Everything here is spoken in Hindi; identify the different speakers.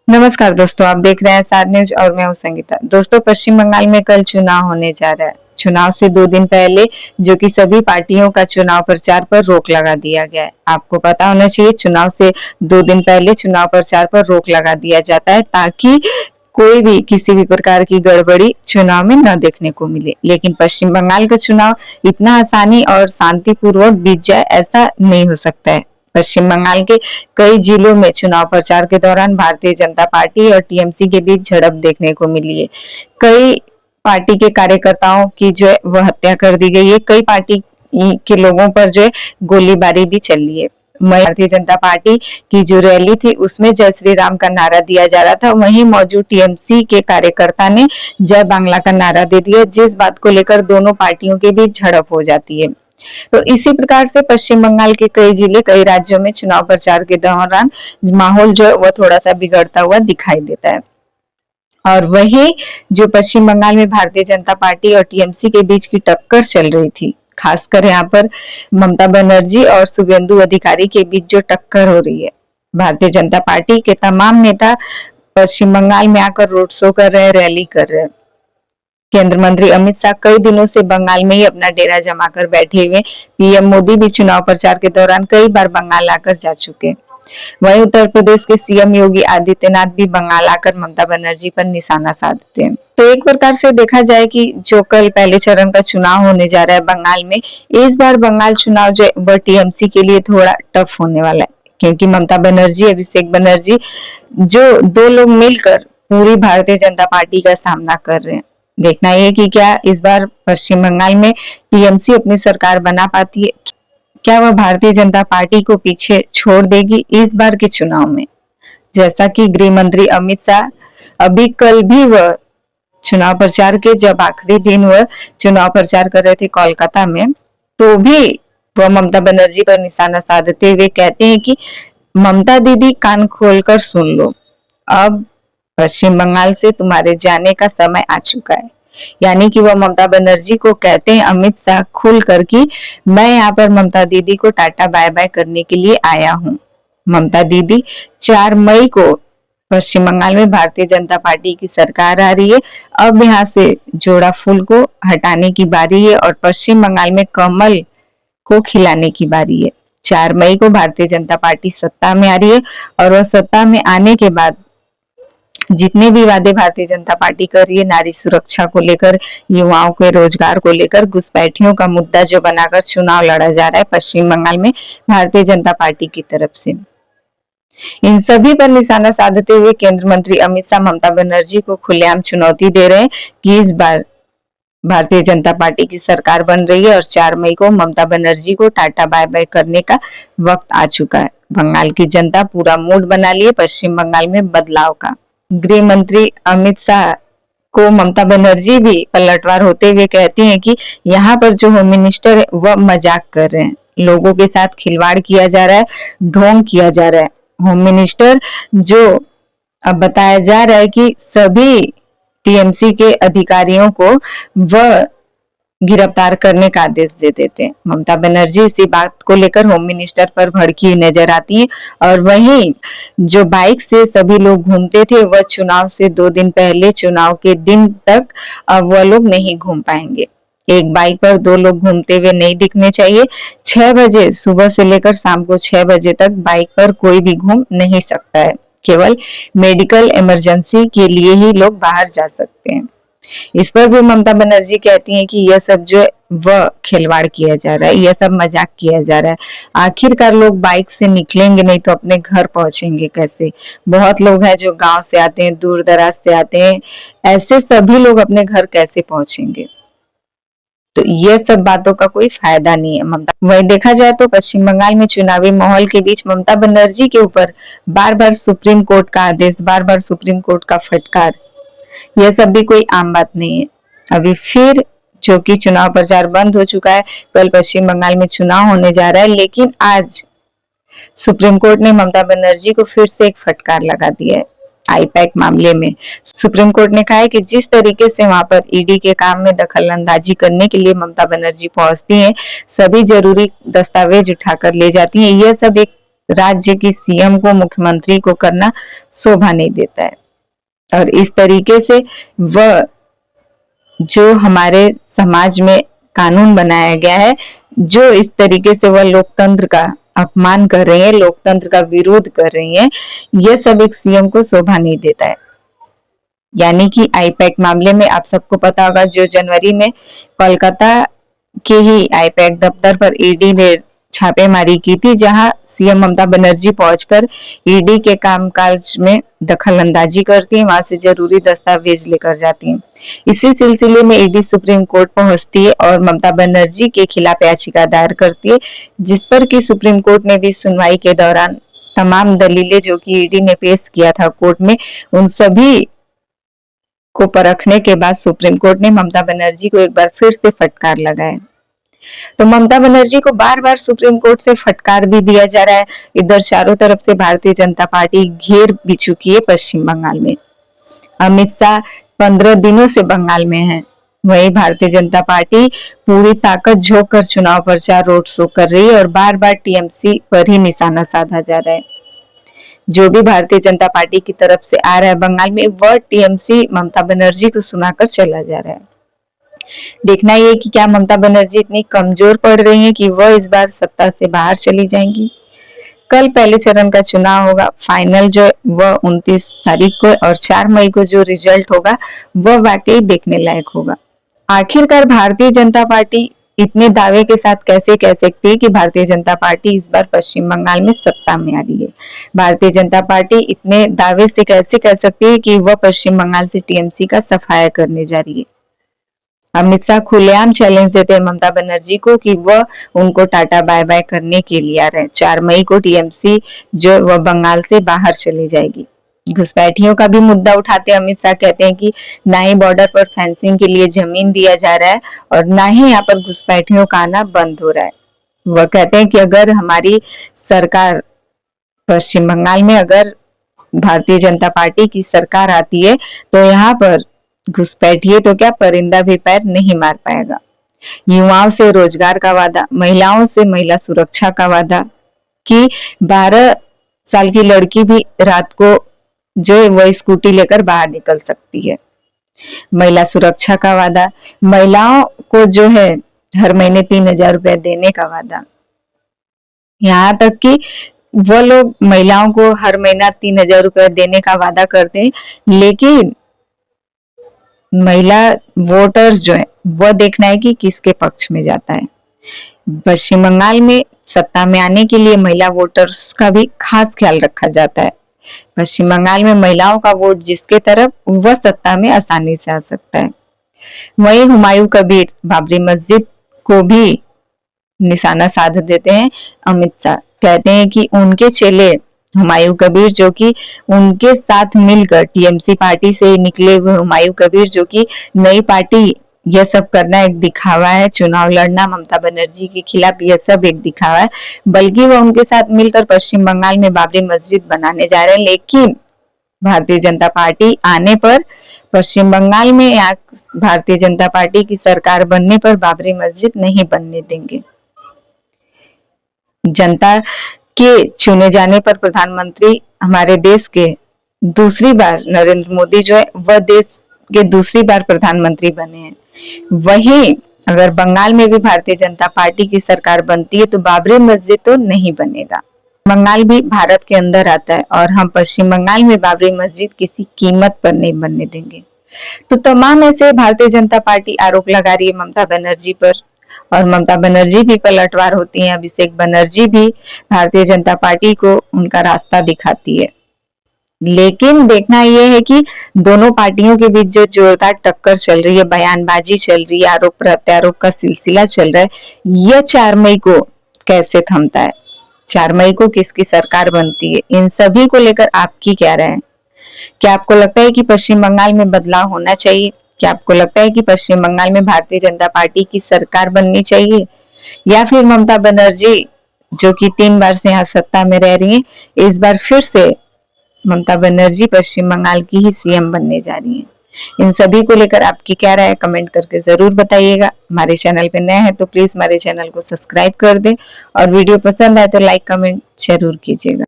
Speaker 1: नमस्कार दोस्तों, आप देख रहे हैं सार न्यूज और मैं हूं संगीता। दोस्तों, पश्चिम बंगाल में कल चुनाव होने जा रहा है। चुनाव से 2 दिन पहले जो कि सभी पार्टियों का चुनाव प्रचार पर रोक लगा दिया गया है। आपको पता होना चाहिए, चुनाव से 2 दिन पहले चुनाव प्रचार पर रोक लगा दिया जाता है ताकि कोई भी किसी भी प्रकार की गड़बड़ी चुनाव में न देखने को मिले। लेकिन पश्चिम बंगाल का चुनाव इतना आसानी और शांतिपूर्वक बीत जाए, ऐसा नहीं हो सकता है। पश्चिम बंगाल के कई जिलों में चुनाव प्रचार के दौरान भारतीय जनता पार्टी और टीएमसी के बीच झड़प देखने को मिली है। कई पार्टी के कार्यकर्ताओं की जो है वह हत्या कर दी गई है। कई पार्टी के लोगों पर जो है गोलीबारी भी चली है। भारतीय जनता पार्टी की जो रैली थी उसमें जय श्री राम का नारा दिया जा रहा था, वहीं मौजूद टीएमसी के कार्यकर्ता ने जय बांग्ला का नारा दे दिया, जिस बात को लेकर दोनों पार्टियों के बीच झड़प हो जाती है। तो इसी प्रकार से पश्चिम बंगाल के कई जिले, कई राज्यों में चुनाव प्रचार के दौरान माहौल जो है वह थोड़ा सा बिगड़ता हुआ दिखाई देता है। और वही जो पश्चिम बंगाल में भारतीय जनता पार्टी और टीएमसी के बीच की टक्कर चल रही थी, खासकर यहाँ पर ममता बनर्जी और शुभेंदु अधिकारी के बीच जो टक्कर हो रही है। भारतीय जनता पार्टी के तमाम नेता पश्चिम बंगाल में आकर रोड शो कर रहे हैं, रैली कर रहे हैं। केंद्रीय मंत्री अमित शाह कई दिनों से बंगाल में ही अपना डेरा जमाकर बैठे हुए। पीएम मोदी भी चुनाव प्रचार के दौरान कई बार बंगाल आकर जा चुके। वहीं उत्तर प्रदेश के सीएम योगी आदित्यनाथ भी बंगाल आकर ममता बनर्जी पर निशाना साधते हैं। तो एक प्रकार से देखा जाए कि जो कल पहले चरण का चुनाव होने जा रहा है बंगाल में, इस बार बंगाल चुनाव जो वह टीएमसी के लिए थोड़ा टफ होने वाला है, क्योंकि ममता बनर्जी, अभिषेक बनर्जी जो दो लोग मिलकर पूरी भारतीय जनता पार्टी का सामना कर रहे हैं। देखना ये कि क्या इस बार पश्चिम बंगाल में टीएमसी अपनी सरकार बना पाती है, क्या वह भारतीय जनता पार्टी को पीछे छोड़ देगी इस बार के चुनाव में। जैसा कि गृह मंत्री अमित शाह अभी कल भी वह चुनाव प्रचार के जब आखिरी दिन वह चुनाव प्रचार कर रहे थे कोलकाता में, तो भी वह ममता बनर्जी पर निशाना साधते हुए कहते हैं कि ममता दीदी कान खोलकर सुन लो, अब पश्चिम बंगाल से तुम्हारे जाने का समय आ चुका है। यानी कि वह ममता बनर्जी को कहते हैं अमित शाह खुल कर कि मैं यहाँ पर ममता दीदी को टाटा बाय बाय करने के लिए आया हूँ। ममता दीदी 4 मई को पश्चिम बंगाल में भारतीय जनता पार्टी की सरकार आ रही है। अब यहाँ से जोड़ा फूल को हटाने की बारी है और पश्चिम बंगाल में कमल को खिलाने की बारी है। 4 मई को भारतीय जनता पार्टी सत्ता में आ रही है और वह सत्ता में आने के बाद जितने भी वादे भारतीय जनता पार्टी कर रही है, नारी सुरक्षा को लेकर, युवाओं के रोजगार को लेकर, घुसपैठियों का मुद्दा जो बनाकर चुनाव लड़ा जा रहा है पश्चिम बंगाल में भारतीय जनता पार्टी की तरफ से, इन सभी पर निशाना साधते हुए केंद्रीय मंत्री अमित शाह ममता बनर्जी को खुलेआम चुनौती दे रहे हैं कि इस बार भारतीय जनता पार्टी की सरकार बन रही है और 4 मई को ममता बनर्जी को टाटा बाय बाय करने का वक्त आ चुका है। बंगाल की जनता पूरा मूड बना लिए पश्चिम बंगाल में बदलाव का। गृह मंत्री अमित शाह को ममता बनर्जी भी पलटवार होते हुए कहती हैं कि यहाँ पर जो होम मिनिस्टर है वह मजाक कर रहे हैं, लोगों के साथ खिलवाड़ किया जा रहा है, ढोंग किया जा रहा है। होम मिनिस्टर जो अब बताया जा रहा है कि सभी टीएमसी के अधिकारियों को वह गिरफ्तार करने का आदेश दे देते हैं। ममता बनर्जी इसी बात को लेकर होम मिनिस्टर पर भड़की नजर आती है। और वहीं जो बाइक से सभी लोग घूमते थे वह चुनाव से 2 दिन पहले चुनाव के दिन तक अब वह लोग नहीं घूम पाएंगे। एक बाइक पर 2 लोग घूमते हुए नहीं दिखने चाहिए। 6 बजे सुबह से लेकर शाम को 6 बजे तक बाइक पर कोई भी घूम नहीं सकता है। केवल मेडिकल इमरजेंसी के लिए ही लोग बाहर जा सकते हैं। इस पर भी ममता बनर्जी कहती हैं कि यह सब जो है वह खिलवाड़ किया जा रहा है, यह सब मजाक किया जा रहा है। आखिरकार लोग बाइक से निकलेंगे नहीं तो अपने घर पहुंचेंगे कैसे। बहुत लोग हैं जो गांव से आते हैं, दूर दराज से आते हैं, ऐसे सभी लोग अपने घर कैसे पहुंचेंगे। तो ये सब बातों का कोई फायदा नहीं है ममता। वही देखा जाए तो पश्चिम बंगाल में चुनावी माहौल के बीच ममता बनर्जी के ऊपर बार बार सुप्रीम कोर्ट का आदेश, बार बार सुप्रीम कोर्ट का फटकार, यह सब भी कोई आम बात नहीं है। अभी फिर जो कि चुनाव प्रचार बंद हो चुका है, कल पश्चिम बंगाल में चुनाव होने जा रहा है, लेकिन आज सुप्रीम कोर्ट ने ममता बनर्जी को फिर से एक फटकार लगा दिया है। आईपैक मामले में सुप्रीम कोर्ट ने कहा है कि जिस तरीके से वहां पर ईडी के काम में दखल अंदाजी करने के लिए ममता बनर्जी पहुंचती हैं, सभी जरूरी दस्तावेज उठाकर ले जाती हैं, यह सब एक राज्य की सीएम को, मुख्यमंत्री को करना शोभा नहीं देता है। और इस तरीके से वह जो हमारे समाज में कानून बनाया गया है, जो इस तरीके से वह लोकतंत्र का अपमान कर रही है, लोकतंत्र का विरोध कर रही है, यह सब एक सीएम को शोभा नहीं देता है। यानी कि आईपैक मामले में आप सबको पता होगा, जो जनवरी में कोलकाता के ही आईपैक दफ्तर पर ईडी ने छापेमारी की थी, जहां सीएम ममता बनर्जी पहुंचकर ईडी के कामकाज में दखल अंदाजी करती है, वहां से जरूरी दस्तावेज लेकर जाती है। इसी सिलसिले में ईडी सुप्रीम कोर्ट पहुंचती है और ममता बनर्जी के खिलाफ याचिका दायर करती है, जिस पर कि सुप्रीम कोर्ट ने भी सुनवाई के दौरान तमाम दलीलें जो कि ईडी ने पेश किया था कोर्ट में, उन सभी को परखने के बाद सुप्रीम कोर्ट ने ममता बनर्जी को एक बार फिर से फटकार लगाया। तो ममता बनर्जी को बार बार सुप्रीम कोर्ट से फटकार भी दिया जा रहा है। इधर चारों तरफ से भारतीय जनता पार्टी घेर भी चुकी है पश्चिम बंगाल में। अमित शाह 15 दिनों से बंगाल में है, वही भारतीय जनता पार्टी पूरी ताकत झोंक कर चुनाव प्रचार रोड शो कर रही है और बार बार टीएमसी पर ही निशाना साधा जा रहा है। जो भी भारतीय जनता पार्टी की तरफ से आ रहा है बंगाल में, वह टीएमसी ममता बनर्जी को सुनाकर चला जा रहा है। देखना ये कि क्या ममता बनर्जी इतनी कमजोर पड़ रही है कि वह इस बार सत्ता से बाहर चली जाएंगी। कल पहले चरण का चुनाव होगा, फाइनल जो वह 29 तारीख को, और 4 मई को जो रिजल्ट होगा वह वाकई देखने लायक होगा। आखिरकार भारतीय जनता पार्टी इतने दावे के साथ कैसे कह सकती है कि भारतीय जनता पार्टी इस बार पश्चिम बंगाल में सत्ता में आ रही है। भारतीय जनता पार्टी इतने दावे से कैसे कह सकती है कि वह पश्चिम बंगाल से टीएमसी का सफाया करने जा रही है। अमित शाह खुलेआम चैलेंज देते हैं ममता बनर्जी को कि वह उनको टाटा बाय बाय करने के लिए आ रहे हैं। 4 मई को टीएमसी जो वह बंगाल से बाहर चली जाएगी। घुसपैठियों का भी मुद्दा उठाते अमित शाह कहते हैं कि ना ही बॉर्डर पर फेंसिंग के लिए जमीन दिया जा रहा है और ना ही यहाँ पर घुसपैठियों का आना बंद हो रहा है। वह कहते हैं कि अगर हमारी सरकार पश्चिम बंगाल में, अगर भारतीय जनता पार्टी की सरकार आती है तो यहाँ पर घुसपैठिए तो क्या परिंदा भी पैर नहीं मार पाएगा। युवाओं से रोजगार का वादा, महिलाओं से महिला सुरक्षा का वादा कि 12 साल की लड़की भी रात को जो वह स्कूटी लेकर बाहर निकल सकती है। महिला सुरक्षा का वादा, महिलाओं को जो है हर महीने 3000 रुपए देने का वादा। यहाँ तक कि वो लोग महिलाओं को हर महीना 3000 रुपए देने का वादा करते हैं, लेकिन महिला वोटर्स जो है वह देखना है कि किसके पक्ष में जाता है। पश्चिम बंगाल में सत्ता में आने के लिए महिला वोटर्स का भी खास ख्याल रखा जाता है। पश्चिम बंगाल में महिलाओं का वोट जिसके तरफ, वह सत्ता में आसानी से आ सकता है। वहीं हुमायूं कबीर बाबरी मस्जिद को भी निशाना साध देते हैं अमित शाह। कहते हैं कि उनके चेले हुमायूं कबीर, जो कि उनके साथ मिलकर टीएमसी पार्टी से निकले हुए हुमायूं कबीर, जो कि नई पार्टी, यह सब करना एक दिखावा है, चुनाव लड़ना ममता बनर्जी के खिलाफ, यह सब एक दिखावा है। बल्कि वह उनके साथ मिलकर पश्चिम बंगाल में बाबरी मस्जिद बनाने जा रहे हैं, लेकिन भारतीय जनता पार्टी आने पर पश्चिम बंगाल में या भारतीय जनता पार्टी की सरकार बनने पर बाबरी मस्जिद नहीं बनने देंगे। जनता के चुने जाने पर प्रधानमंत्री हमारे देश के दूसरी बार नरेंद्र मोदी जो है वह देश के दूसरी बार प्रधानमंत्री बने हैं। वहीं अगर बंगाल में भी भारतीय जनता पार्टी की सरकार बनती है तो बाबरी मस्जिद तो नहीं बनेगा। बंगाल भी भारत के अंदर आता है और हम पश्चिम बंगाल में बाबरी मस्जिद किसी कीमत पर नहीं बनने देंगे। तो तमाम ऐसे भारतीय जनता पार्टी आरोप लगा रही है ममता बनर्जी पर, और ममता बनर्जी भी पलटवार होती हैं। अभिषेक बनर्जी भी भारतीय जनता पार्टी को उनका रास्ता दिखाती है। लेकिन देखना यह है कि दोनों पार्टियों के बीच जो जोरदार टक्कर चल रही है, बयानबाजी चल रही है, आरोप प्रत्यारोप का सिलसिला चल रहा है, यह 4 मई को कैसे थमता है। 4 मई को किसकी सरकार बनती है, इन सभी को लेकर आपकी क्या राय है। क्या आपको लगता है कि पश्चिम बंगाल में बदलाव होना चाहिए? क्या आपको लगता है कि पश्चिम बंगाल में भारतीय जनता पार्टी की सरकार बननी चाहिए, या फिर ममता बनर्जी जो कि 3 बार से यहाँ सत्ता में रह रही है, इस बार फिर से ममता बनर्जी पश्चिम बंगाल की ही सीएम बनने जा रही है? इन सभी को लेकर आपकी क्या राय है कमेंट करके जरूर बताइएगा। हमारे चैनल पे नए हैं तो प्लीज हमारे चैनल को सब्सक्राइब कर दें और वीडियो पसंद आए तो लाइक कमेंट जरूर कीजिएगा।